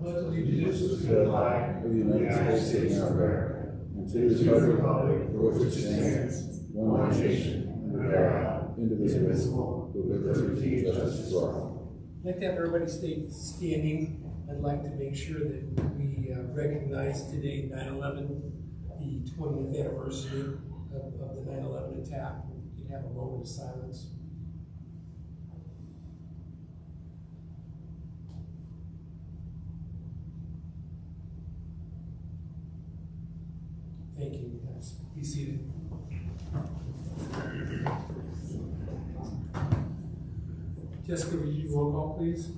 pledge allegiance to the flag of the United States of America, and to the republic for which it stands, one nation, under God, indivisible, with liberty and justice for all. I'd like to have everybody stay standing. I'd like to make sure that we recognize today 9/11, the 20th anniversary of the 9/11 attack. We can have a moment of silence. Thank you, guys. Be seated. Jessica, would you roll call, please?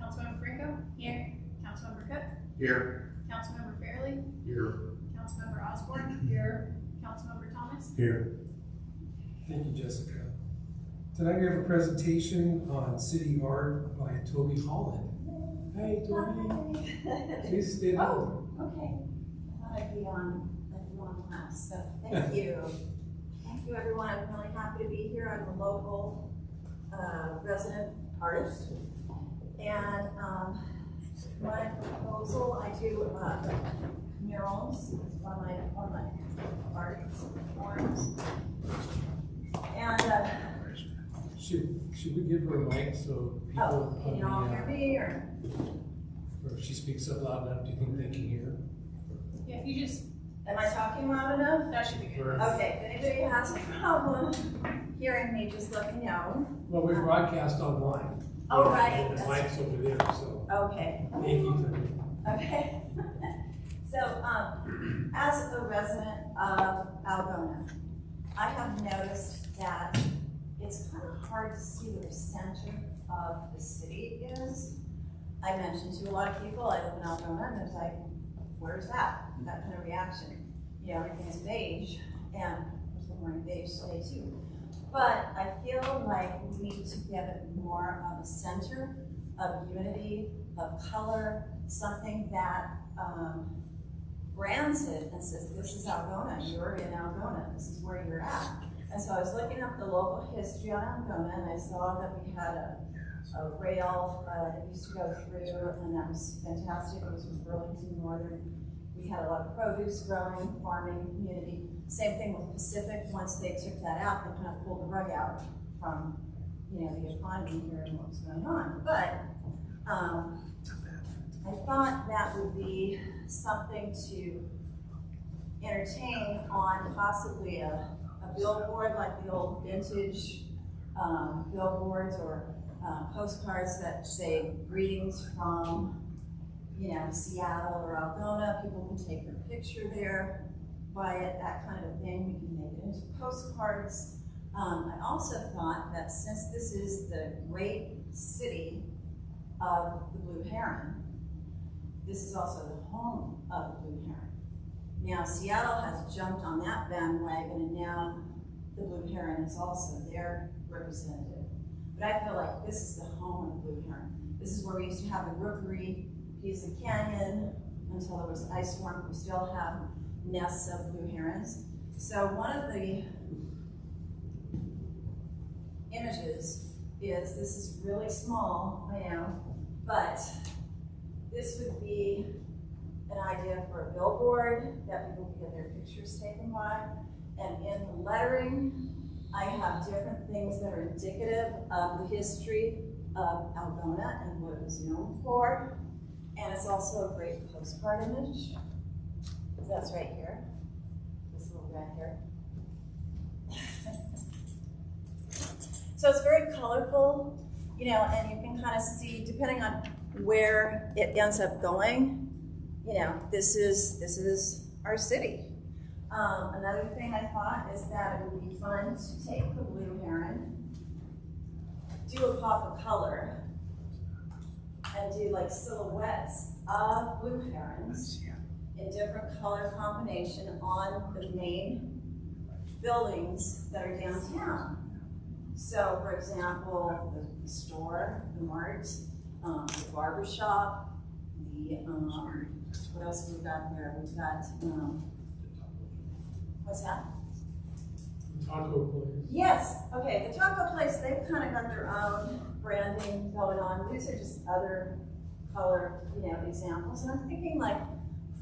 Councilmember Franco? Here. Councilmember Cook? Here. Councilmember Fairley? Here. Councilmember Osborne? Here. Councilmember Thomas? Here. Thank you, Jessica. Tonight we have a presentation on city art by Toby Holland. Hey, Toby. Please stand up. Oh, okay. I thought I'd be on class, so thank you. Thank you, everyone. I'm really happy to be here. I'm a local resident artist. And my proposal, I do murals. It's one of my art forms. And should we give her a mic so people can you all hear me, or if she speaks up loud enough, do you think they can hear? Yeah, if you just, am I talking loud enough? that should be good. Okay, if anybody has a problem hearing me, just let me know. Well, we broadcast online. Oh, right. And the mic's over there, so Okay. thank you, Toby. Okay. So, as a resident of Algona, I have noticed that it's kind of hard to see where the center of the city is. I mentioned to a lot of people, I live in Algona, and it's like, where's that? That kind of reaction. You know, everything's beige, and we're wearing beige today too. But I feel like we need to get more of a center of unity, of color, something that brands it and says, this is Algona, you're in Algona, this is where you're at. And so I was looking up the local history on Algona, and I saw that we had a rail that used to go through, and that was fantastic. It was from Burlington Northern. We had a lot of produce growing, farming community. Same thing with Pacific. Once they took that out, they kind of pulled the rug out from, you know, the economy here and what's going on. But I thought that would be something to entertain on possibly a billboard, like the old vintage billboards or postcards that say greetings from, you know, Seattle or Algona. People can take their picture there, buy it, that kind of thing. We can make it into postcards. I also thought that since this is the great city of the blue heron, this is also the home of the blue heron. Now, Seattle has jumped on that bandwagon, and now the blue heron is also their representative. But I feel like this is the home of the blue heron. This is where we used to have the rookery, Pisa Canyon, until there was ice storm. We still have nests of blue herons. So one of the images is, this is really small, I know, but this would be an idea for a billboard that people can get their pictures taken by. And in the lettering, I have different things that are indicative of the history of Algona and what it was known for. And it's also a great postcard image. That's right here, this little guy here. So it's very colorful, you know, and you can kind of see, depending on where it ends up going, you know, this is our city. Another thing I thought is that it would be fun to take the blue heron, do a pop of color, and do like silhouettes of blue herons in different color combination on the main buildings that are downtown. So, for example, the store, the mart, the barber shop, the, what else have we got there? We've got, what's that? Taco place. Yes, okay. Okay, the taco place, they've kind of got their own branding going on. These are just other color, examples. And I'm thinking like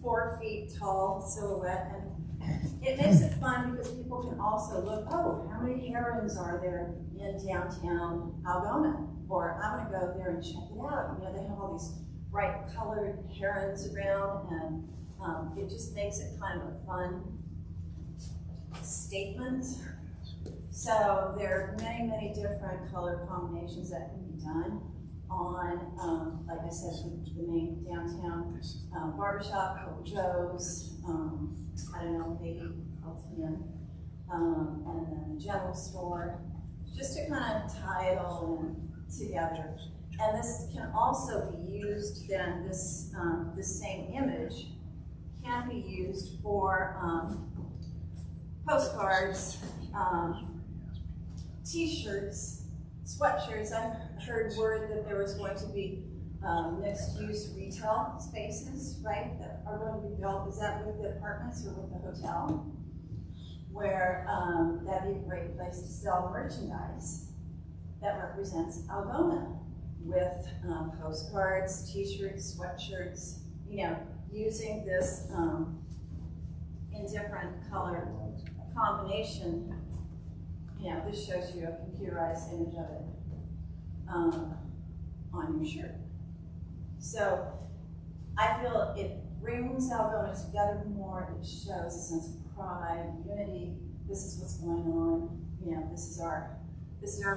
4 feet tall silhouette. And it makes it fun because people can also look, oh, how many herons are there in downtown Algona? Or I'm gonna go there and check it out. They have all these bright colored herons around, and it just makes it kind of a fun statement. So there are many, many different color combinations that can be done on, like I said, the main downtown barbershop, Coco Joe's, I don't know, maybe Ultimate, and then the general store, just to kind of tie it all in together. And this can also be used then, this same image can be used for postcards, t-shirts, sweatshirts. I heard word that there was going to be mixed-use retail spaces, right, that are going to be built. Is that with the apartments or with the hotel? Where that'd be a great place to sell merchandise that represents Algona with postcards, t-shirts, sweatshirts, using this in different color combination. This shows you a computerized image of it on your shirt. So I feel it brings Algona together more. It shows a sense of pride, unity. This is what's going on. This is our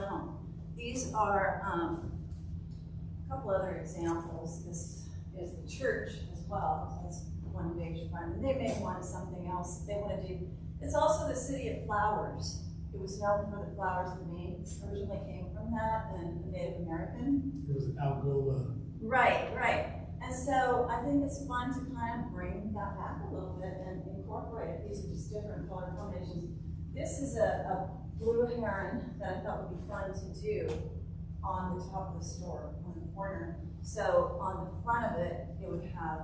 home. These are a couple other examples. This is the church as well. That's one big one. And they may want something else they want to do. It's also the city of flowers. It was known for the flowers. The name originally came from that, and the Native American. It was Algona. Right, right. And so I think it's fun to kind of bring that back a little bit and incorporate it. These are just different color combinations. This is a blue heron that I thought would be fun to do on the top of the store, on the corner. So on the front of it, it would have,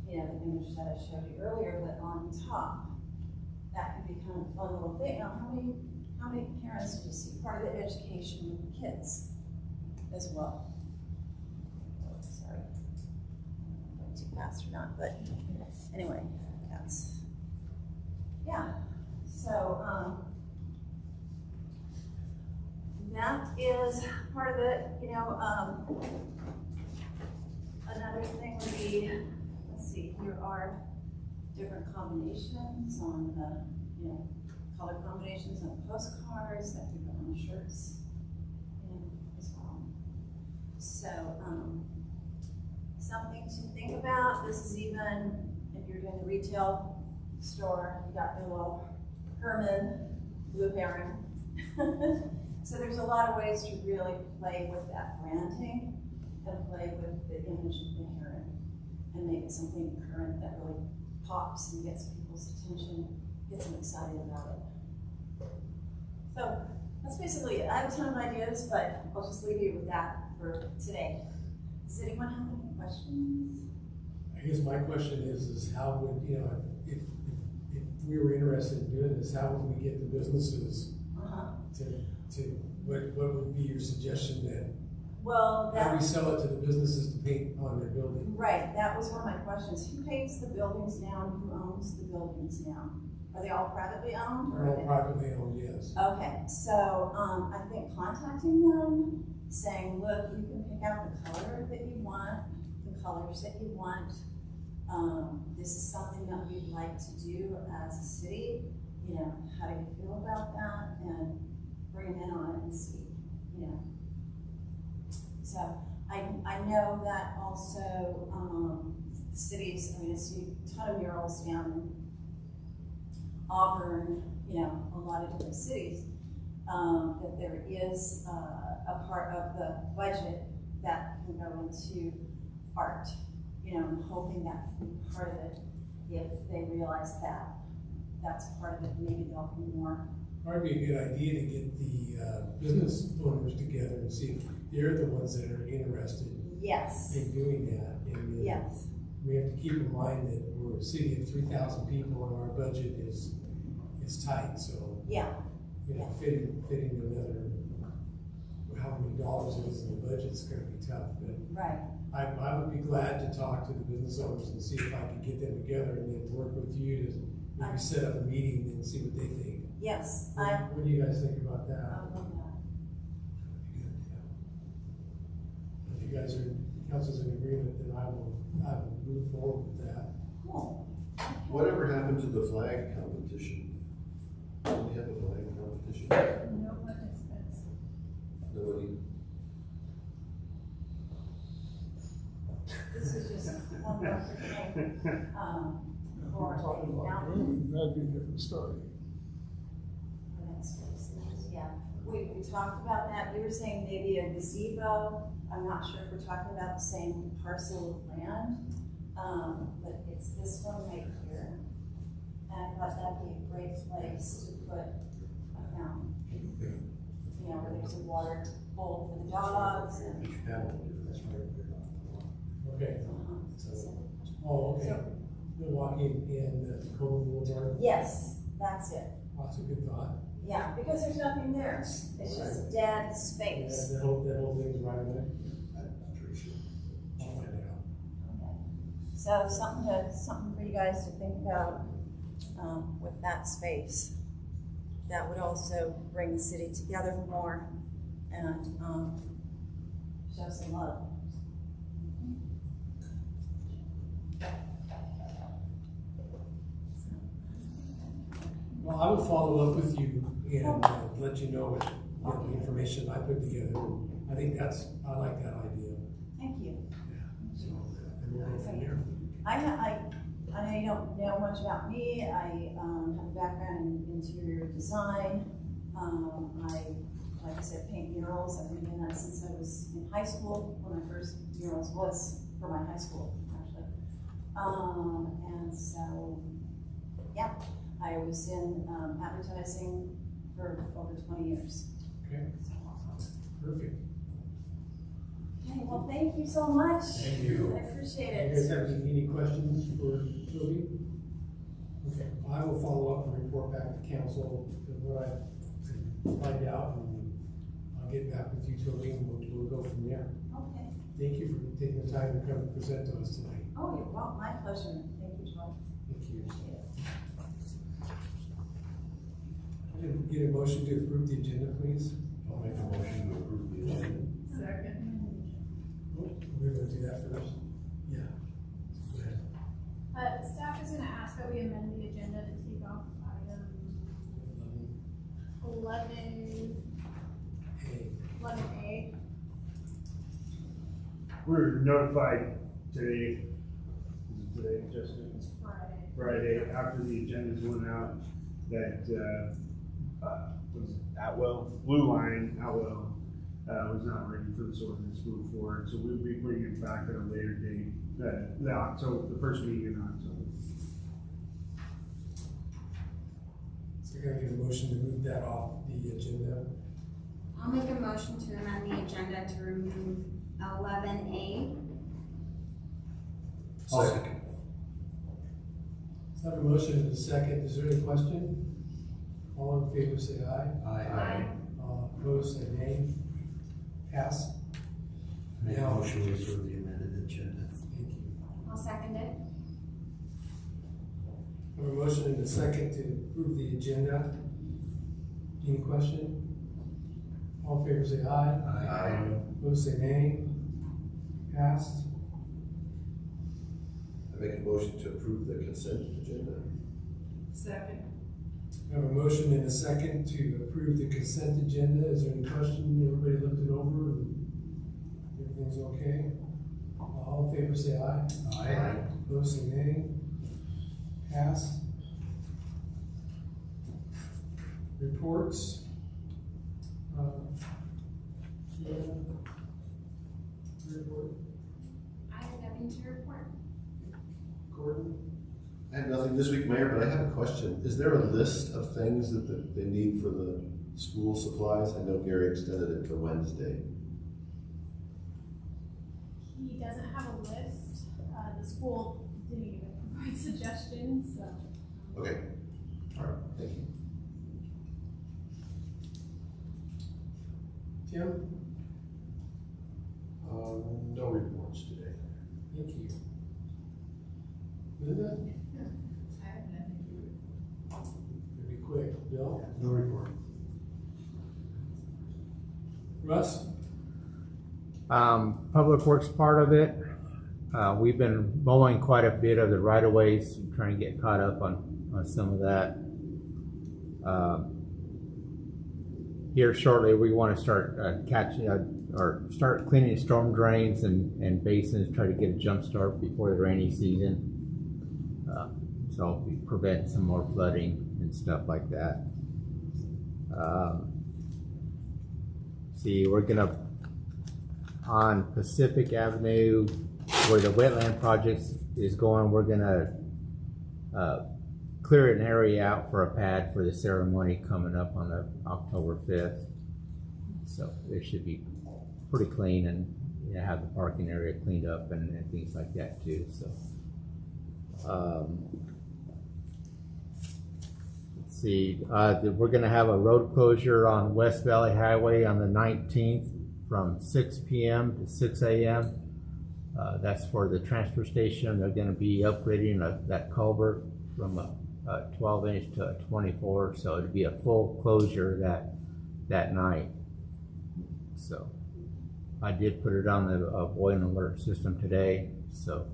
the image that I showed you earlier, but on top, that could be kind of a fun little thing. Now, how many parents did you see? Part of the education with the kids as well. Sorry, I'm going too fast or not, but anyway, yeah. So that is part of it. Another thing would be, let's see, here are different combinations on the, color combinations on postcards that could go on shirts as well. So something to think about. This is even if you're doing the retail store, you got your little Herman blue heron. So there's a lot of ways to really play with that branding and play with the image of the heron and make it something current that really pops and gets people's attention, gets them excited about it. So that's basically it. I have a ton of ideas, but I'll just leave you with that for today. Does anyone have any questions? I guess my question is how would, if we were interested in doing this, how would we get the businesses to what would be your suggestion then? Well, how do we sell it to the businesses to paint on their building? Right, that was one of my questions. Who paints the buildings now and who owns the buildings now? Are they all privately owned? They're all privately owned, yes. Okay, so I think contacting them, saying, look, you can pick out the color that you want, the colors that you want. This is something that we'd like to do as a city. How do you feel about that? And bring them in on it and see, So I know that also cities, I see a ton of murals down in Auburn, a lot of different cities, that there is a part of the budget that can go into art. I'm hoping that can be part of it if they realize that that's part of it. Maybe they'll be more. Probably a good idea to get the business owners together and see if they're the ones that are interested Yes. in doing that. And Yes. we have to keep in mind that we're a city of 3,000 people and our budget is tight. So Yeah. fitting another as it is in the budget, it's gonna be tough, but Right. I would be glad to talk to the business owners and see if I can get them together and then work with you to maybe set up a meeting and see what they think. Yes, What do you guys think about that? I love that. If you guys are, council's in agreement, then I will move forward with that. Cool. Whatever happened to the flag competition? Did we have a flag competition? No participants. Nobody? This is just one more thing, for the mountain. That'd be a different story. Yeah, we talked about that, we were saying maybe a gazebo, I'm not sure if we're talking about the same parcel of land, but it's this one right here. And I thought that'd be a great place to put a fountain. You know, where there's a water bowl for the dogs and. That's right. Okay, So- oh, okay. So- Milwaukee and Cove Boulevard, Yes, that's it, that's a good thought. yeah, because there's nothing there, it's just dead space. That whole thing's right away. I'm pretty sure. I'll find out. Okay. So something for you guys to think about, with that space. That would also bring the city together more and, show some love. Well, I will follow up with you and let you know what, the information I put together. I think I like that idea. Thank you. So, and we'll go from there. I know you don't know much about me. I have a background in interior design. Like I said, paint murals. I've been doing that since I was in high school. One of my first murals was for my high school, actually. And so, yeah, I was in advertising for over 20 years. Okay, perfect. Okay, well, thank you so much. Thank you. I appreciate You guys it. have any questions for Toby? Okay, I will follow up and report back to council with what I find out, and I'll get back with you, Toby, and we'll go from there. Okay. Thank you for taking the time to come and present to us tonight. Oh, you're welcome. My pleasure. Thank you, Joel. Thank you. Appreciate it. I didn't get a motion to approve the agenda, please. I'll make a motion to approve the agenda. Second. Oh, we're gonna do that first. Yeah. Go ahead. Staff is gonna ask that we amend the agenda to take off item 11A. We were notified today, Justin? It's Friday. Friday, after the agendas went out, that, was Atwell, Blue Line, Atwell, was not ready for this ordinance to move forward, so we'll be bringing it back at a later date, the first meeting in October. So we're gonna get a motion to move that off the agenda. I'll make a motion to amend the agenda to remove 11A. Second. Let's have a motion and a second. Is there any question? All in favor, say aye. Aye. Opposed, say nay. Pass. Make a motion to approve the amended agenda. Thank you. I'll second it. I have a motion and a second to approve the agenda. Any question? All in favor, say aye. Aye. Opposed, say nay. Passed. I make a motion to approve the consent agenda. Second. I have a motion and a second to approve the consent agenda. Is there any question? Everybody looked it over and everything's okay? All in favor, say aye. Aye. Opposed, say nay. Passed. Reports. Yeah. Report. I have nothing to report. Gordon? I have nothing this week, Mayor, but I have a question. Is there a list of things that they need for the school supplies? I know Gary extended it to Wednesday. He doesn't have a list. The school didn't even provide suggestions, so. Okay. All right, thank you. Tim? No reports today. Thank you. Linda? I have nothing to Pretty quick. Bill? No report. Russ? Public Works part of it. We've been mowing quite a bit of the right of ways, trying to get caught up on some of that. Here shortly, we want to start start cleaning storm drains and basins, try to get a jump start before the rainy season. So we prevent some more flooding and stuff like that. See, we're gonna, on Pacific Avenue, where the wetland project is going, we're gonna clear an area out for a pad for the ceremony coming up on October 5th. So it should be pretty clean, and have the parking area cleaned up and things like that too. So let's see, we're gonna have a road closure on West Valley Highway on the 19th from 6 p.m. to 6 a.m. That's for the transfer station. They're gonna be upgrading that culvert from a 12-inch to a 24, so it'd be a full closure that night. So I did put it on the avoid alert system today, so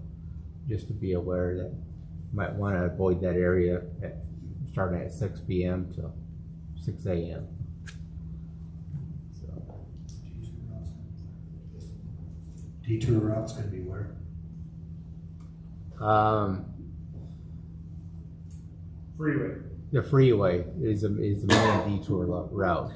just to be aware that you might want to avoid that area starting at 6 p.m. to 6 a.m. So Detour routes gonna be where? Freeway. the freeway is the main detour route.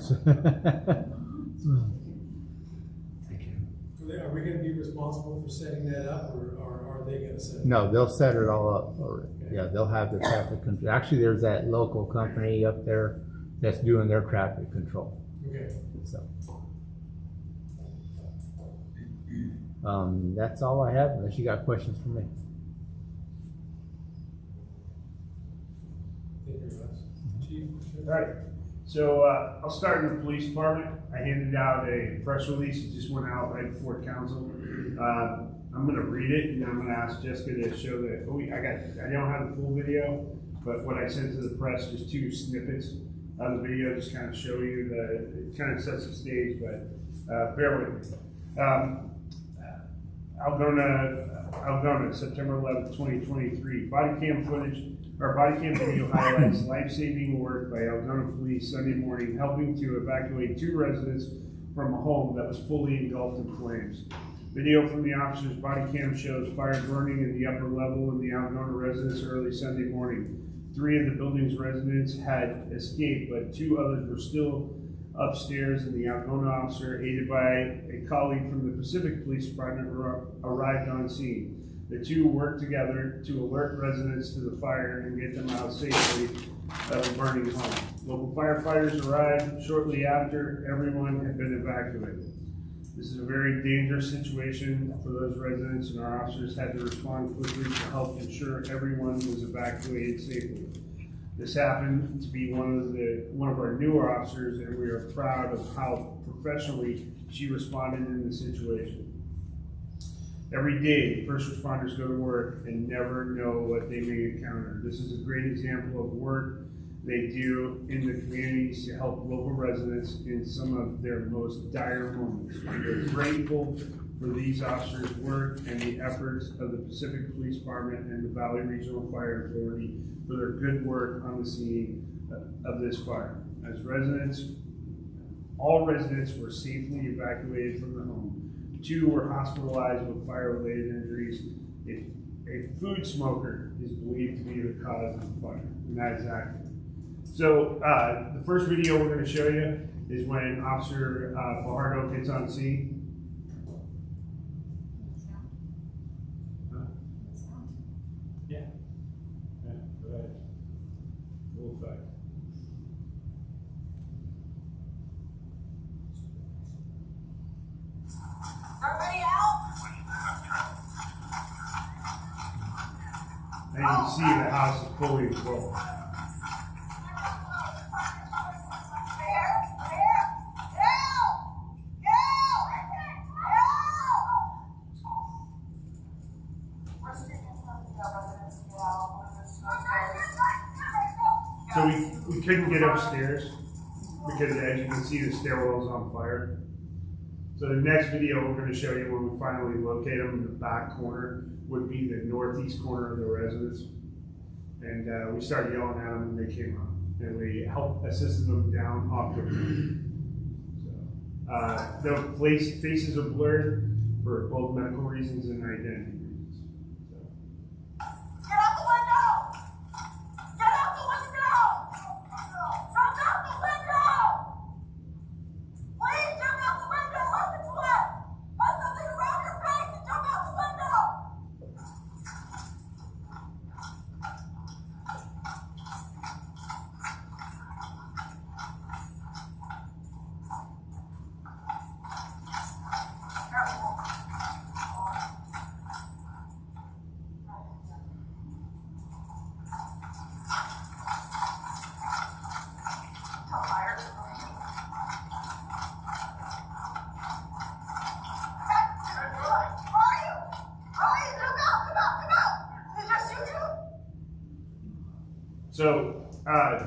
Thank you. Are we gonna be responsible for setting that up, or are they gonna set it up? No, they'll set it all up for it. Yeah, they'll have the traffic control. Actually, there's that local company up there that's doing their traffic control. Okay. So, that's all I have, unless you got questions for me. Thank you, Russ. Chief? All right, so I'll start in the police department. I handed out a press release, it just went out right before council. I'm gonna read it, and I'm gonna ask Jessica to show that, I don't have the full video, but what I sent to the press, just 2 snippets of the video, just kind of show you it kind of sets the stage, but bear with me. Algona, September 11th, 2023. Body cam video highlights life-saving work by Algona Police Sunday morning, helping to evacuate 2 residents from a home that was fully engulfed in flames. Video from the officer's body cam shows fire burning in the upper level in the Algona residence early Sunday morning. 3 of the building's residents had escaped, but 2 others were still upstairs, and the Algona officer, aided by a colleague from the Pacific Police Department, arrived on scene. The 2 worked together to alert residents to the fire and get them out safely of the burning home. Local firefighters arrived shortly after everyone had been evacuated. This is a very dangerous situation for those residents, and our officers had to respond quickly to help ensure everyone was evacuated safely. This happened to be one of our newer officers, and we are proud of how professionally she responded in the situation. Every day, first responders go to work and never know what they may encounter. This is a great example of work they do in the communities to help local residents in some of their most dire moments. We're grateful for these officers' work and the efforts of the Pacific Police Department and the Valley Regional Fire Authority for their good work on the scene of this fire. All residents were safely evacuated from the home. 2 were hospitalized with fire-related injuries. A food smoker is believed to be the cause of the fire, and that is accurate. So the first video we're going to show you is when Officer Fajardo gets on scene. Yeah, go ahead. Full effect. Everybody out? And you can see the house is fully enclosed. couldn't get upstairs because, as you can see, the stairwell is on fire. So the next video we're going to show you when we finally locate them in the back corner would be the northeast corner of the residence. And we started yelling at them and they came up. And we helped assisted them down off the roof. So, the faces are blurred for both medical reasons and identity reasons. So. Get out the window! Get out the window! Jump out the window! Please jump out the window! Listen to it! Put something around your face and jump out the window! So,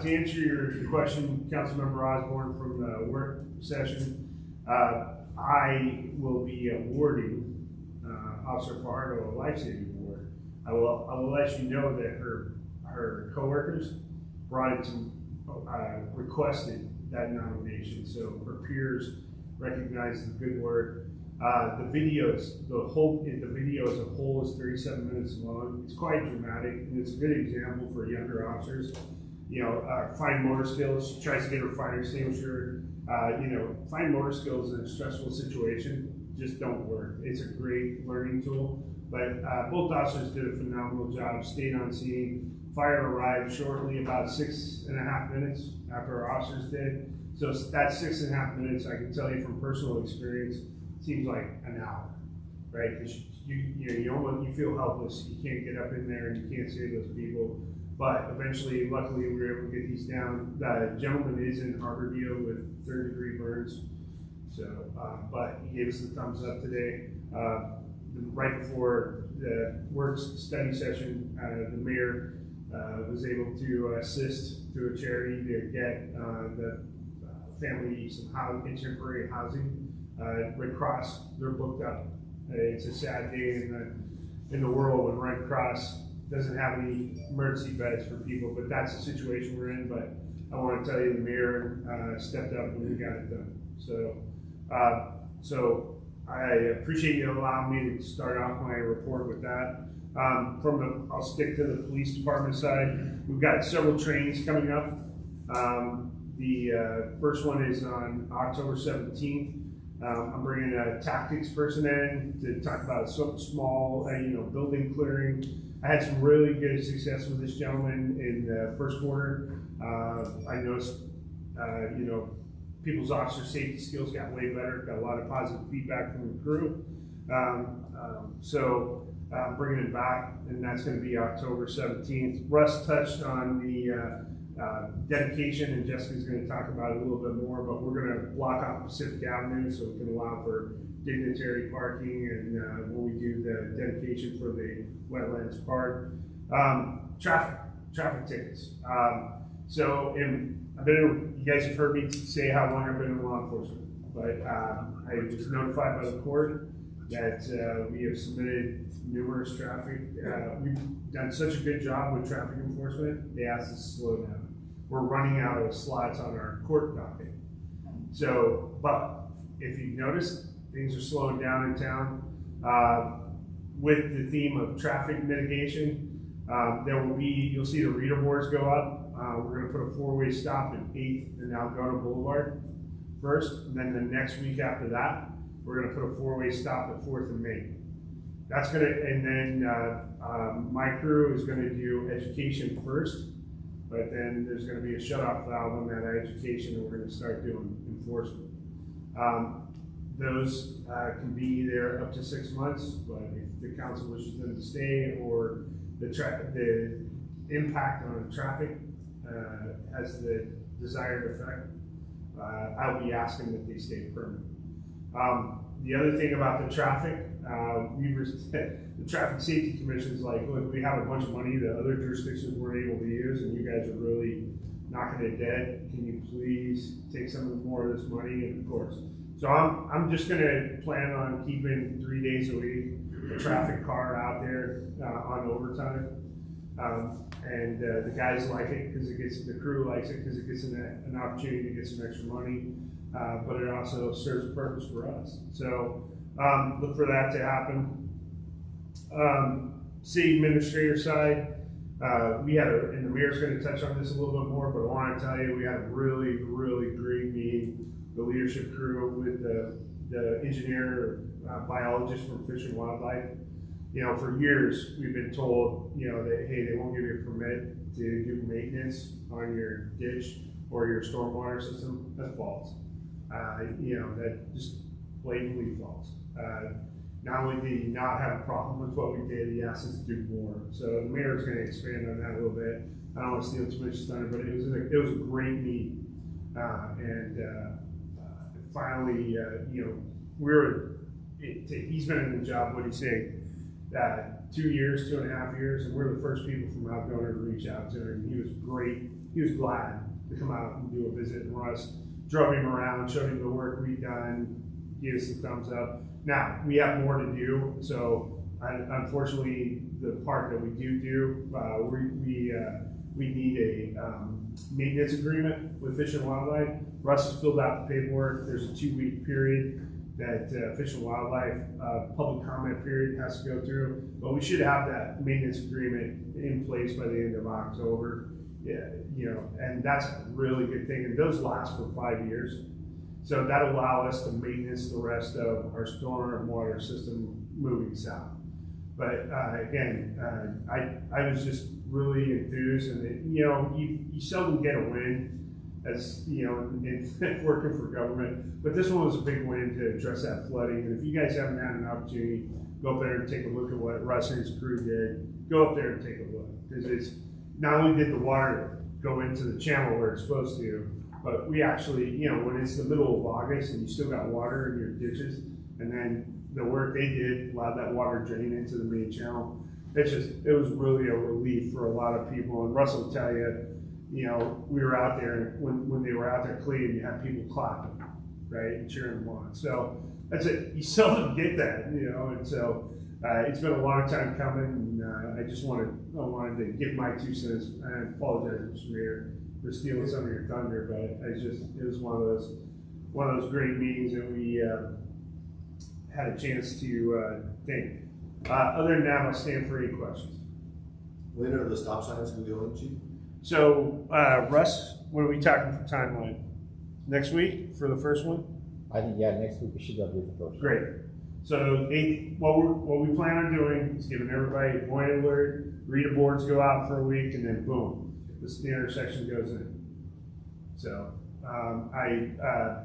to answer your question, Councilmember Osborne, from the work session, I will be awarding Officer Fajardo a life-saving award. I will let you know that her coworkers brought it to, requested that nomination. So her peers recognized the good work. The video as a whole is 37 minutes long. It's quite dramatic, and it's a good example for younger officers. You know, fine motor skills. She tries to get her fire extinguisher. Fine motor skills in a stressful situation just don't work. It's a great learning tool. But both officers did a phenomenal job. Stayed on scene. Fire arrived shortly, about 6.5 minutes after our officers did. So that 6.5 minutes, I can tell you from personal experience, seems like an hour, right? Because you feel helpless. You can't get up in there and you can't save those people. But eventually, luckily, we were able to get these down. The gentleman is in Harborview with 3rd-degree burns. So, but he gave us the thumbs up today. Right before the work study session, the mayor was able to assist through a charity to get the family some temporary housing. Red Cross, they're booked up. It's a sad day in the world when Red Cross doesn't have any emergency beds for people, but that's the situation we're in. But I want to tell you, the mayor stepped up and we got it done. So I appreciate you allowing me to start off my report with that. I'll stick to the police department side. We've got several trainings coming up. The first one is on October 17th. I'm bringing a tactics person in to talk about some small, building clearing. I had some really good success with this gentleman in the first quarter. I noticed, people's officer safety skills got way better. Got a lot of positive feedback from the crew. So I'm bringing it back, and that's going to be October 17th. Russ touched on the dedication, and Jessica's going to talk about it a little bit more, but we're going to block off Pacific Avenue so we can allow for dignitary parking, and when we do the dedication for the wetlands part. Traffic tickets. You guys have heard me say how long I've been in law enforcement, but I was notified by the court that we have submitted numerous traffic. We've done such a good job with traffic enforcement, they asked us to slow down. We're running out of slots on our court docket. So, but if you've noticed, things are slowing down in town. With the theme of traffic mitigation, you'll see the reader boards go up. We're going to put a 4-way stop at 8th and Algona Boulevard first, and then the next week after that, we're going to put a 4-way stop at 4th and Main. That's going to, and then my crew is going to do education first, but then there's going to be a shut-off valve on that education, and we're going to start doing enforcement. Those can be there up to 6 months, but if the council wishes them to stay, or the impact on traffic has the desired effect, I'll be asking that they stay permanent. The other thing about the traffic, the Traffic Safety Commission is like, look, we have a bunch of money that other jurisdictions weren't able to use, and you guys are really knocking it dead. Can you please take some more of this money? And of course, so I'm just gonna plan on keeping 3 days a week a traffic car out there on overtime. And the guys like it because the crew likes it because it gets an opportunity to get some extra money, but it also serves a purpose for us. So look for that to happen. City administrator side, we had and the mayor's going to touch on this a little bit more, but I want to tell you we had a really great meeting, the leadership crew with the engineer, biologist from Fish and Wildlife. You know, for years we've been told, you know, that hey, they won't give you a permit to do maintenance on your ditch or your stormwater system. That's false. You know, that just blatantly false. Not only did he not have a problem with what we did, he asked us to do more. So the mayor's going to expand on that a little bit. I don't want to steal too much thunder, but it was a great meeting. Finally, you know, he's been in the job, what do you say, 2 years, 2.5 years, and we're the first people from Algona to reach out to him. He was great. He was glad to come out and do a visit. And Russ drove him around, showed him the work we'd done, gave us a thumbs up. Now, we have more to do, so unfortunately, the part that we do, we need a maintenance agreement with Fish and Wildlife. Russ has filled out the paperwork. There's a 2-week period that Fish and Wildlife public comment period has to go through, but we should have that maintenance agreement in place by the end of October. Yeah, you know, and that's a really good thing, and those last for 5 years. So that'll allow us to maintenance the rest of our storm water system moving south. But again, I was just really enthused, and you know, you seldom get a win as you know in working for government, but this one was a big win to address that flooding. And if you guys haven't had an opportunity, go up there and take a look at what Russ and his crew did. Go up there and take a look, because it's not only did the water go into the channel where it's supposed to, but we actually, you know, when it's the middle of August and you still got water in your ditches, and then the work they did allowed that water drain into the main channel. It was really a relief for a lot of people. And Russell will tell you, you know, we were out there, when they were out there cleaning, you had people clapping, right, and cheering them on. So that's it. You seldom get that, you know, and so it's been a long time coming. And I wanted to give my 2 cents. I apologize, Mr. Mayor, for stealing some of your thunder, but it was one of those great meetings that we had a chance to think. Other than that, I'll stand for any questions. When are the stop signs going to go in, Chief? So, Russ, what are we talking for timeline? Next week for the first one? I think, yeah, next week we should go do the first. Great. So what we plan on doing is giving everybody a point alert, reader boards go out for a week, and then boom, the intersection goes in. So I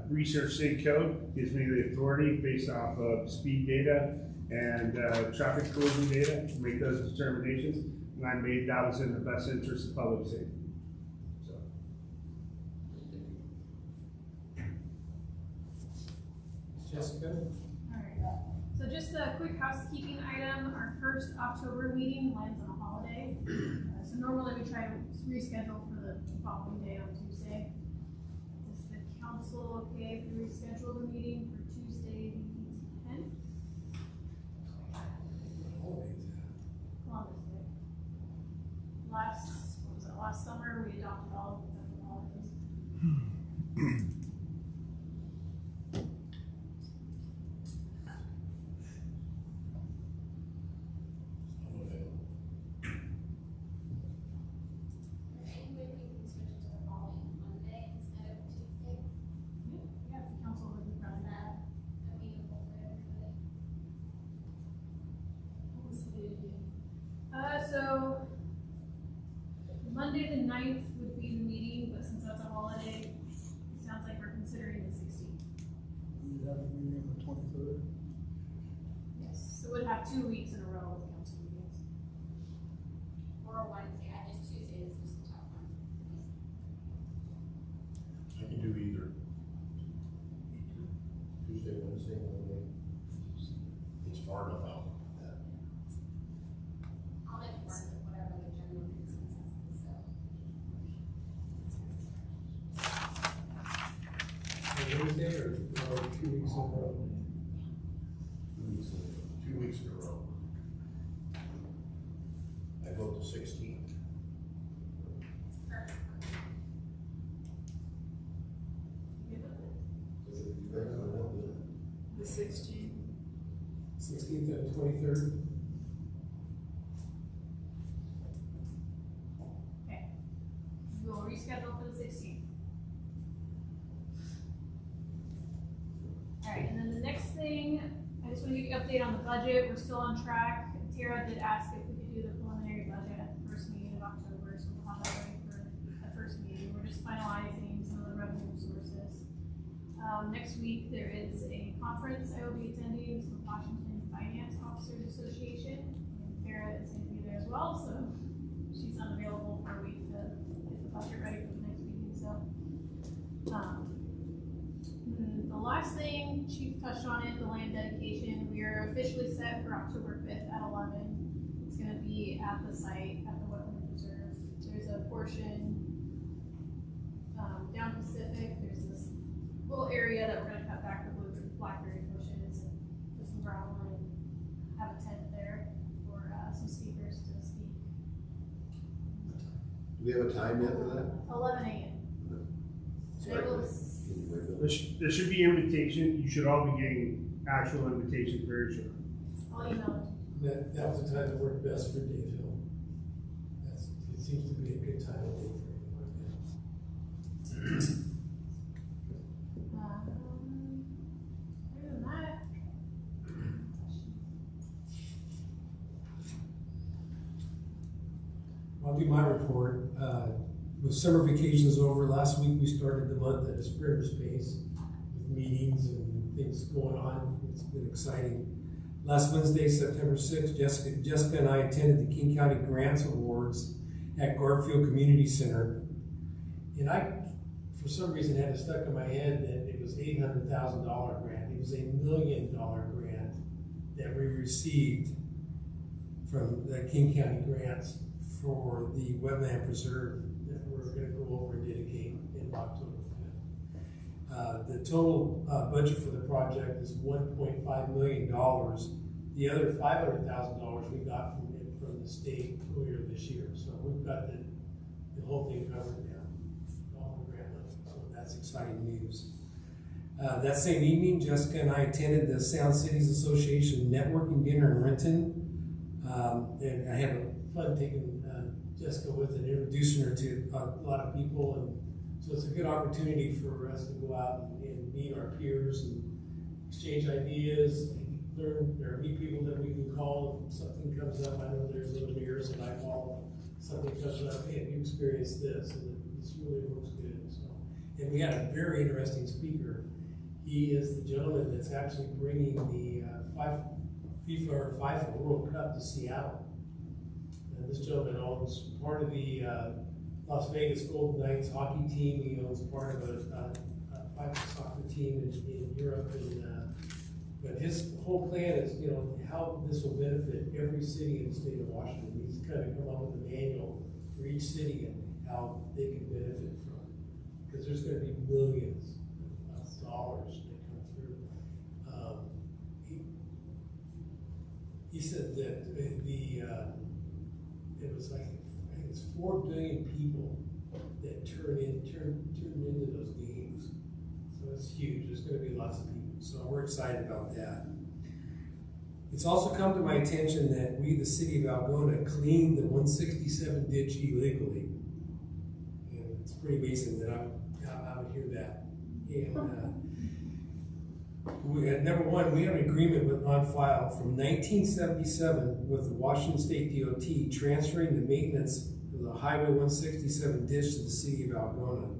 research state code, gives me the authority based off of speed data and traffic collision data to make those determinations, and I made that was in the best interest of public safety. So. Jessica? So just a quick housekeeping item, our first October meeting lands on a holiday. So normally we try to reschedule for the following day on Tuesday. Is the council okay if we reschedule the meeting for Tuesday the 10th? Columbus Day. Last summer we adopted all of the federal holidays. So Monday the 9th would be the meeting, but since that's a holiday, it sounds like we're considering the 16th. We have a meeting on the 23rd. Yes, so we'd have 2 weeks in a row of council meetings. Or Wednesday, I just Tuesday is just a tough one. I can do either. Tuesday, Wednesday, Monday. It's far enough out. I'll make it work with whatever the general consensus is, so. or 2 weeks in a row. 2 weeks in a row. I vote the 16th. The 16th. 16th and 23rd. Okay. We will reschedule for the 16th. Alright, and then the next thing, I just want to give you an update on the budget. We're still on track. Tara did ask if we could do the preliminary budget at the first meeting of October, so we'll have that ready for the first meeting. We're just finalizing some of the revenue sources. Next week, there is a conference I will be attending, the Washington Finance Officers Association. And Tara is going to be there as well, so she's unavailable for a week to get the budget ready for the next meeting. So, the last thing, Chief touched on it, the land dedication. We are officially set for October 5th at 11. It's going to be at the site, at the Wetland Reserve. There's a portion down Pacific. There's this little area that we're going to cut back with blackberry bushes and put some gravel and have a tent there for some speakers to speak. Do we have a time yet for that? 11 a.m. Sorry, It can was, you wait a minute? There should be invitation, you should all be getting actual invitations very soon. I'll email That was the time that worked best for Dave Hill. It seems to be a good time of day for everyone. it. Other than that, I'll do my report. With summer vacations over, last week we started the month at a sprinter space with meetings and things going on. It's been exciting. Last Wednesday, September 6th, Jessica and I attended the King County Grants Awards at Garfield Community Center. And I, for some reason, had it stuck in my head that it was $800,000 grant. It was $1 million grant that we received from the King County Grants for the wetland preserve that we're going to go over and dedicate in October 5th. The total budget for the project is $1.5 million. The other $500,000 we got from the state earlier this year. So we've got the whole thing covered now, all the grant money. So that's exciting news. That same evening, Jessica and I attended the Sound Cities Association networking dinner in Renton. And I had fun taking Jessica with and introducing her to a lot of people, and so it's a good opportunity for us to go out and meet our peers and exchange ideas, learn or meet people that we can call if something comes up. I know there's little beers and I call something comes up, hey, have you experienced this? And this really works good. So, and we had a very interesting speaker. He is the gentleman that's actually bringing the FIFA World Cup to Seattle. And this gentleman owns part of the Las Vegas Golden Knights hockey team. He owns part of a FIFA soccer team in Europe. But his whole plan is, how this will benefit every city in the state of Washington. He's kind of come up with a manual for each city and how they can benefit from it. Because there's going to be millions of dollars that come through. He said that it was like, I think it's 4 billion people that turn into those games. So it's huge. There's going to be lots of people. So we're excited about that. It's also come to my attention that we, the city of Algona, cleaned the 167 ditch illegally. And it's pretty amazing that I would hear that. And we had, number one, we have an agreement on file from 1977 with the Washington State DOT transferring the maintenance of the Highway 167 ditch to the city of Algona.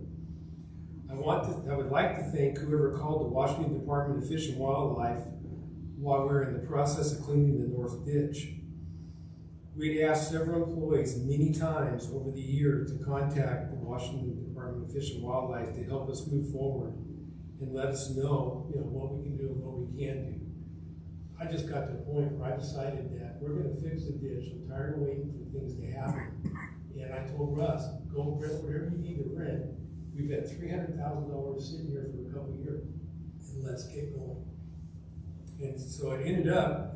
I would like to thank whoever called the Washington Department of Fish and Wildlife while we were in the process of cleaning the north ditch. We'd asked several employees many times over the year to contact the Washington Department of Fish and Wildlife to help us move forward and let us know, what we can do and what we can't do. I just got to a point where I decided that we're going to fix the ditch. I'm tired of waiting for things to happen. And I told Russ, go rent whatever you need to rent. We've had $300,000 sitting here for a couple of years. And let's get going. And so it ended up,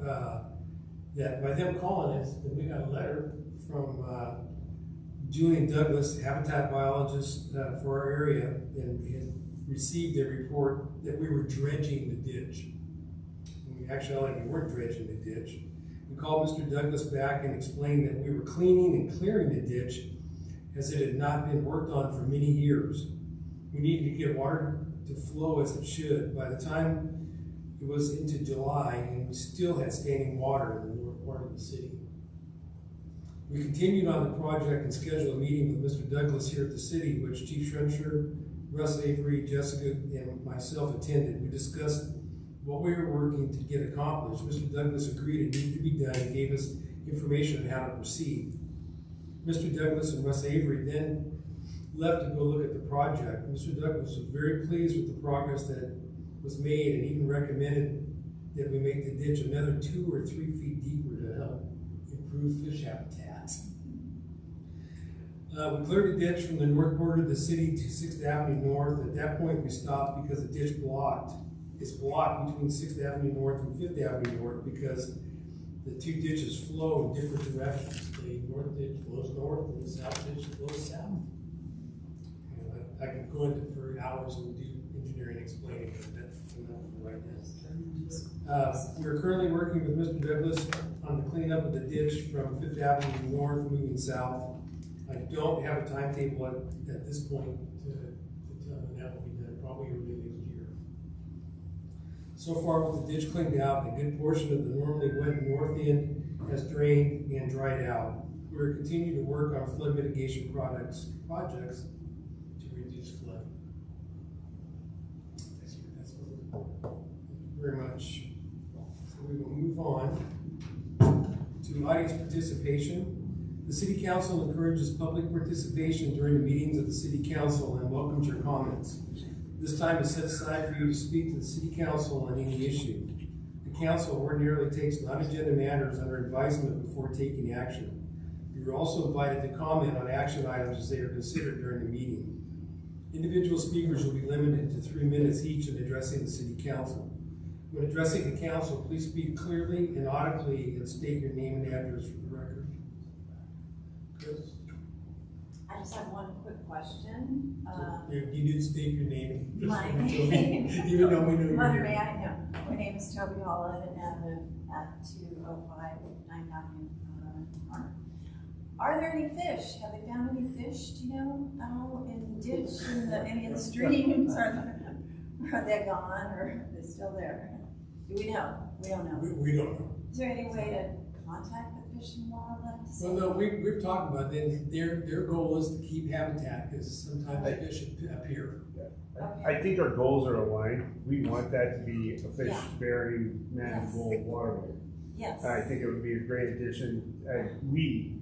that by them calling us, then we got a letter from, Julian Douglas, habitat biologist, for our area, and had received a report that we were dredging the ditch. And actually, we weren't dredging the ditch. We called Mr. Douglas back and explained that we were cleaning and clearing the ditch as it had not been worked on for many years. We needed to get water to flow as it should. By the time it was into July, and we still had standing water in the north part of the city. We continued on the project and scheduled a meeting with Mr. Douglas here at the city, which Chief Shremsher, Russ Avery, Jessica, and myself attended. We discussed what we were working to get accomplished. Mr. Douglas agreed it needed to be done and gave us information on how to proceed. Mr. Douglas and Russ Avery then left to go look at the project. Mr. Douglas was very pleased with the progress that was made and even recommended that we make the ditch another 2 or 3 feet deeper to help improve fish habitat. We cleared the ditch from the north border of the city to 6th Avenue North. At that point, we stopped because the ditch is blocked between 6th Avenue North and 5th Avenue North because the two ditches flow in different directions. The north ditch flows north and the south ditch flows south. I could go into for hours and do engineering explaining, but that's enough for right now. We're currently working with Mr. Douglas on the cleanup of the ditch from 5th Avenue North moving south. I don't have a timetable at this point to tell when that will be done, probably early next year. So far with the ditch cleaned out, a good portion of the normally wet north end has drained and dried out. We're continuing to work on flood mitigation projects to reduce flood. That's very much. So we will move on to audience participation. The City Council encourages public participation during the meetings of the City Council and welcomes your comments. This time is set aside for you to speak to the City Council on any issue. The Council ordinarily takes non-agenda matters under advisement before taking action. You are also invited to comment on action items as they are considered during the meeting. Individual speakers will be limited to 3 minutes each in addressing the City Council. When addressing the Council, please speak clearly and audibly and state your name and address for the record. Chris? I just have one quick question. You need to state your name. My name. Even though we know you're Mother, here. may I know? My name is Toby Holland and I live at 205 9th Avenue. Are there any fish? Have they found any fish, do you know, at all in the ditch, in any of the streams? Are they gone or are they still there? Do we know? We don't know. We don't know. Is there any way to contact the Fish and Wildlife to say? Well, no, we've talked about that. Their goal is to keep habitat because sometimes fish appear. I think our goals are aligned. We want that to be a fish-bearing, manageable waterway. Yes. I think it would be a great addition, we,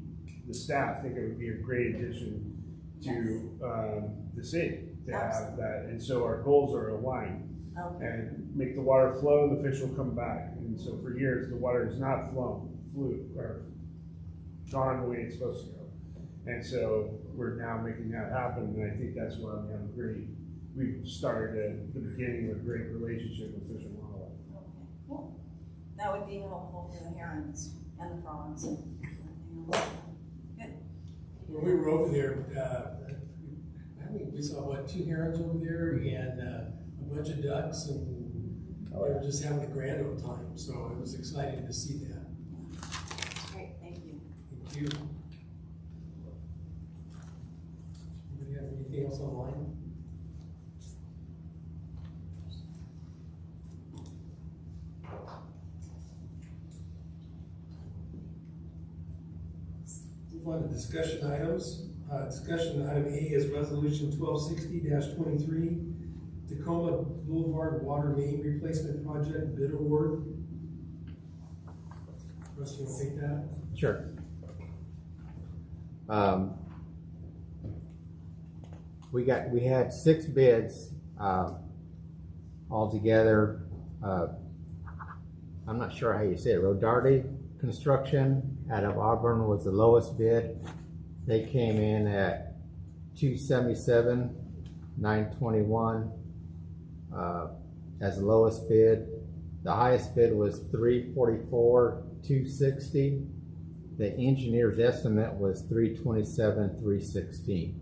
the staff, think it would be a great addition to the city to have that. And so our goals are aligned. Okay. And make the water flow, the fish will come back. And so for years, the water has not flew or gone the way it's supposed to go. And so we're now making that happen, and I think that's why we've started at the beginning with a great relationship with Fish and Wildlife. Okay, cool. That would be helpful for the herons and the frogs and everything else. Good. When we were over there, I think we saw 2 herons over there and a bunch of ducks, and they were just having a grand old time. So it was exciting to see that. That's great, thank you. Thank you. Anybody have anything else online? Move on to discussion items. Discussion item A is resolution 1260-23, Tacoma Boulevard Water Main Replacement Project Bid Award. Russ, you want to take that? Sure. We had 6 bids altogether. I'm not sure how you say it. Rodarty Construction out of Auburn was the lowest bid. They came in at $277,921. as the lowest bid. The highest bid was $344,260. The engineer's estimate was $327,316.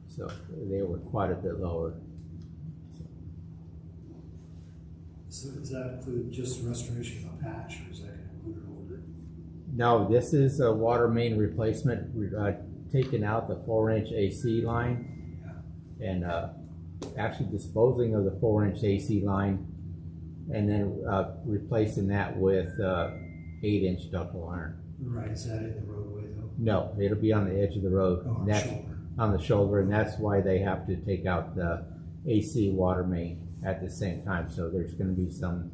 So they were quite a bit lower. So does that include just restoration of a patch, or is that gonna include an order? No, this is a water main replacement. We're taking out the 4-inch AC line and actually disposing of the 4-inch AC line, and then replacing that with 8-inch ductile iron. Right, is that in the roadway though? No, it'll be on the edge of the road. Oh, on the shoulder. On the shoulder, and that's why they have to take out the AC water main at the same time. So there's going to be some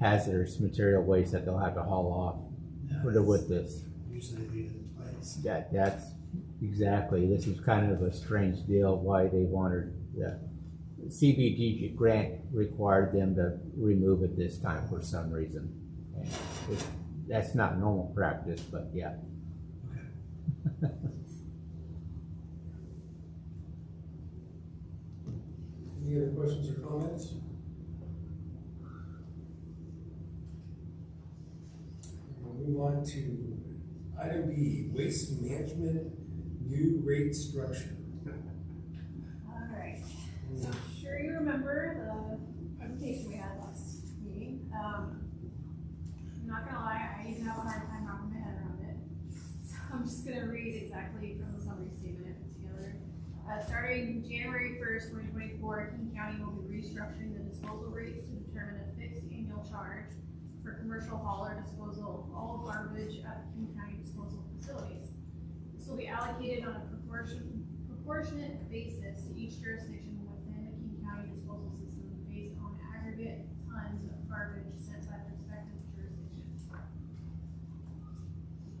hazardous material waste that they'll have to haul off with this. Usually leave it in place. That's exactly. This is kind of a strange deal why they wanted the CBG grant required them to remove it this time for some reason. And that's not normal practice, but yeah. Okay. Any other questions or comments? We'll move on to item B, waste management new rate structure. All right, so I'm sure you remember the presentation we had last meeting. I'm not gonna lie, I even have a hard time wrapping my head around it. So I'm just gonna read exactly from the summary statement I put together. Starting January 1st, 2024, King County will be restructuring the disposal rates to determine a fixed annual charge for commercial hauler disposal of all garbage at the King County disposal facilities. This will be allocated on a proportionate basis to each jurisdiction within the King County disposal system based on aggregate tons of garbage sent by the respective jurisdictions.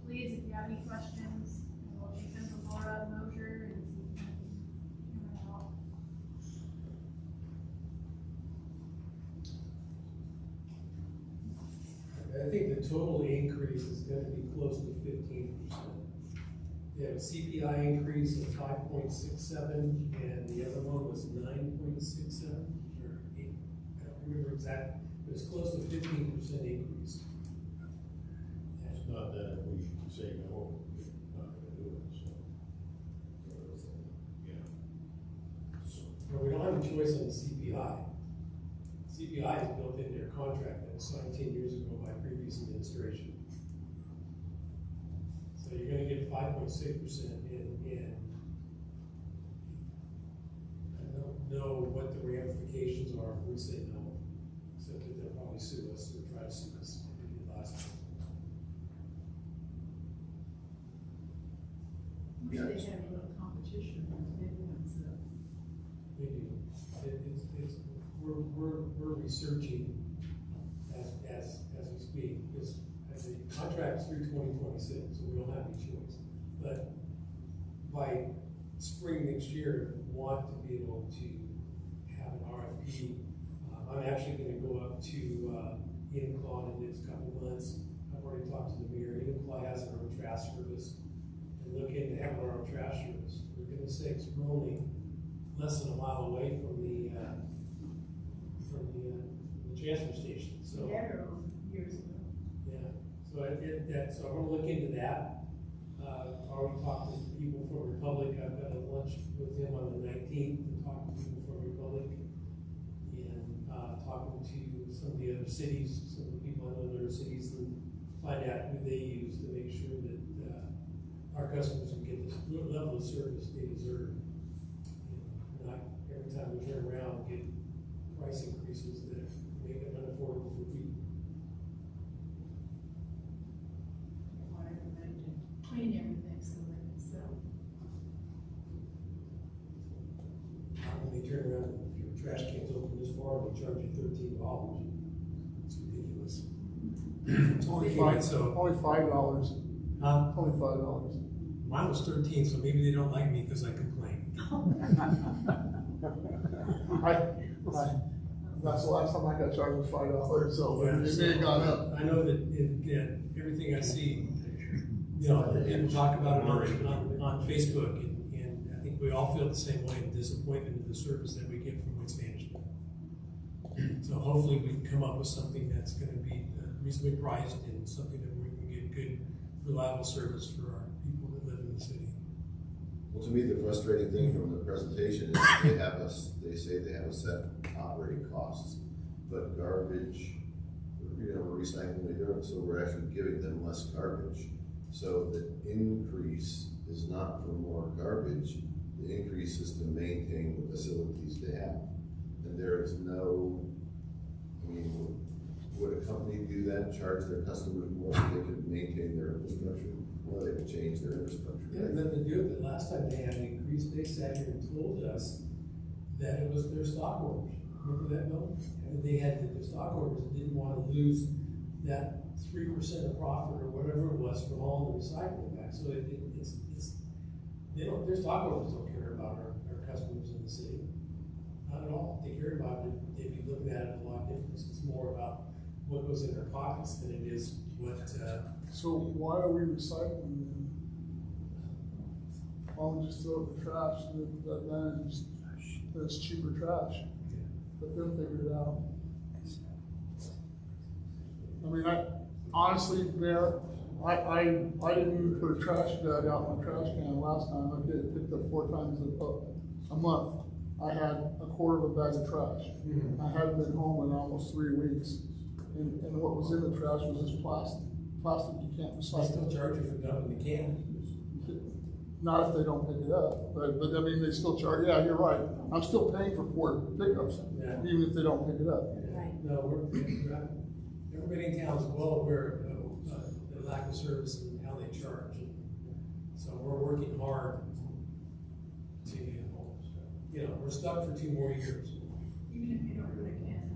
Please, if you have any questions, we'll take them from Laura Mosier and see if we can help. I think the total increase is going to be close to 15%. We have a CPI increase of 5.67, and the other one was 9.67, or 8, I don't remember exactly. It was close to 15% increase. It's not that if we say no, we're not gonna do it, so. Yeah. So, Well, we don't have a choice on the CPI. CPI is built into their contract that was signed 10 years ago by previous administration. So you're gonna get 5.6% and I don't know what the ramifications are if we say no, except that they'll probably sue us or try to sue us like they did last time. Usually they have a little competition with the big ones, so. We do. We're researching as we speak, because the contract's through 2026, so we don't have any choice. But by spring next year, we want to be able to have an RFP. I'm actually gonna go up to Enumclaw in the next couple of months. I've already talked to the mayor. Enumclaw has their own trash service, and look into having our own trash service. For goodness sakes, we're only less than a mile away from the transfer station. So They're years ago. yeah, so so I'm gonna look into that. Already talked to people from Republic. I've got a lunch with him on the 19th to talk to people from Republic, and talking to some of the other cities, some of the people I know in other cities, and find out who they use to make sure that our customers can get this level of service they deserve. Not every time we turn around get price increases that make it unaffordable for people. Want everybody to clean everything so they can sell. When they turn around, if your trash can's open this far, they charge you $13. It's ridiculous. Only $5. Huh? Only $5. Mine was 13, so maybe they don't like me because I complain. That's the last time I got charged was $5, so Yeah, it may have gone up. I know that everything I see, people talk about it on Facebook, and I think we all feel the same way, the disappointment of the service that we get from waste management. So hopefully we can come up with something that's gonna be reasonably priced and something that we can get good, reliable service for our people that live in the city. Well, to me, the frustrating thing from the presentation is they say they have a set operating costs, but garbage, we're recycling, they do it, so we're actually giving them less garbage. So the increase is not for more garbage, the increase is to maintain the facilities they have. And there is no, I mean, would a company do that, charge their customers more so they could maintain their infrastructure? Well, they could change their infrastructure. Yeah, nothing to do with it. Last time they had an increase, they sat here and told us that it was their stockholders. Remember that, Bill? And they had, the stockholders didn't want to lose that 3% of profit or whatever it was from all the recycling back. So their stockholders don't care about our customers in the city. Not at all. If they cared about it, they'd be looking at it a lot different. It's more about what goes in their pockets than it is what, So why are we recycling them? Why don't we just throw it in the trash, then it's cheaper trash? Let them figure it out. I mean, honestly, Mayor, I didn't even put a trash bag out in my trash can last time. I did it, picked up 4 times a month. I had a quarter of a bag of trash. I hadn't been home in almost 3 weeks. And what was in the trash was this plastic you can't I recycle. still charge you for dumping the can. Not if they don't pick it up, but I mean, they still charge, yeah, you're right. I'm still paying for 4 pickups, Yeah. even if they don't pick it up. Right. No, everybody in town is well aware of the lack of service and how they charge. So we're working hard to, we're stuck for 2 more years. Even if you don't put a can.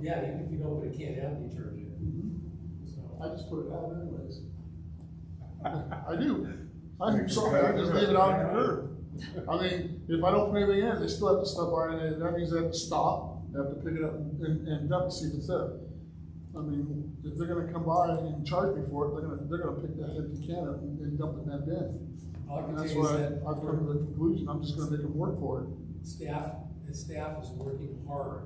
Yeah, even if you don't put a can out, they charge you. So, I just put it out anyways. I do. I'm sorry, I just leave it out on the curb. I mean, if I don't put anything in, they still have to stop by, and that means they have to stop, they have to pick it up and dump it, see if it's there. I mean, if they're gonna come by and charge me for it, they're gonna pick that empty can up and dump it in that bin. all I can And tell that's you is why that I've come to the conclusion, I'm just gonna make them work for it. staff is working hard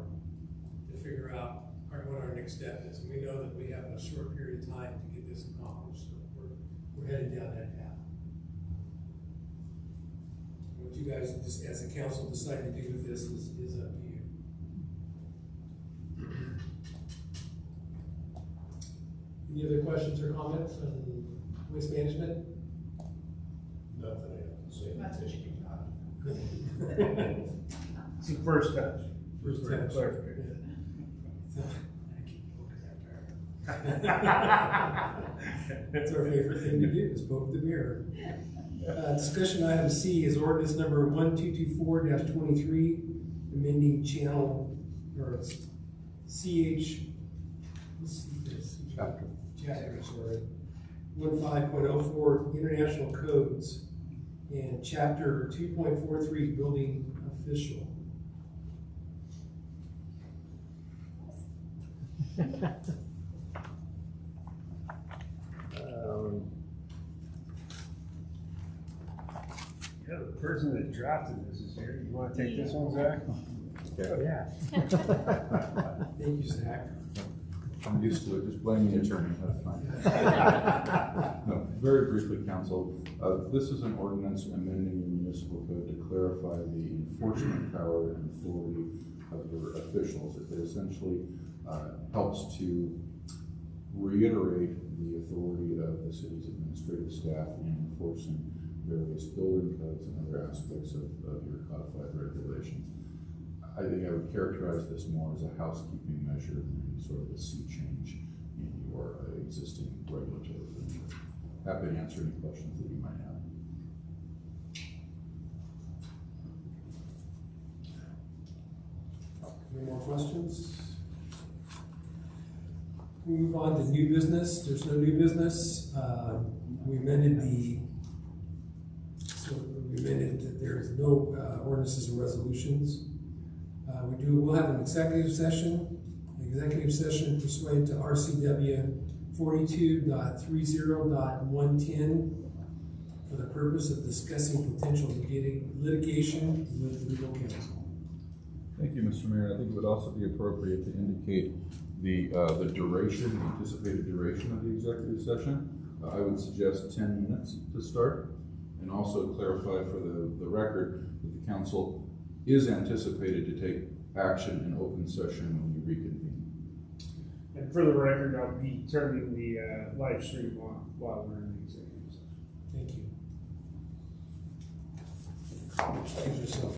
to figure out what our next step is. And we know that we have a short period of time to get this accomplished, so we're headed down that path. What you guys, just as a council, decide to do with this is up to you. Any other questions or comments on waste management? Nothing I can say. That's what you got. It's the first touch. First touch. Clarification. That's our favorite thing to do, is poke the mirror. Discussion item C is ordinance number 1224-23, amending channel, or CH, let's see this. Chapter, sorry. 15.04 International Codes, and chapter 2.43 Building Official. Yeah, the person that drafted this is here. You wanna take this one, Zach? Yeah. Thank you, Zach. I'm used to it, just blame the attorney, that's fine. No, very briefly, council, this is an ordinance amending the municipal code to clarify the enforcement power and authority of your officials. It essentially helps to reiterate the authority of the city's administrative staff in enforcing various building codes and other aspects of your codified regulations. I think I would characterize this more as a housekeeping measure than sort of a sea change in your existing regulatory framework. Happy to answer any questions that you might have. Any more questions? We move on to new business. There's no new business. We amended that there's no ordinances and resolutions. We'll have an executive session pursuant to RCW 42.30.110 for the purpose of discussing potential litigation with legal counsel. Thank you, Mr. Mayor. I think it would also be appropriate to indicate the duration, the anticipated duration of the executive session. I would suggest 10 minutes to start, and also clarify for the record that the council is anticipated to take action in open session when we reconvene. And for the record, I'll be turning the live stream on while we're in the executive session. Thank you. Excuse yourself.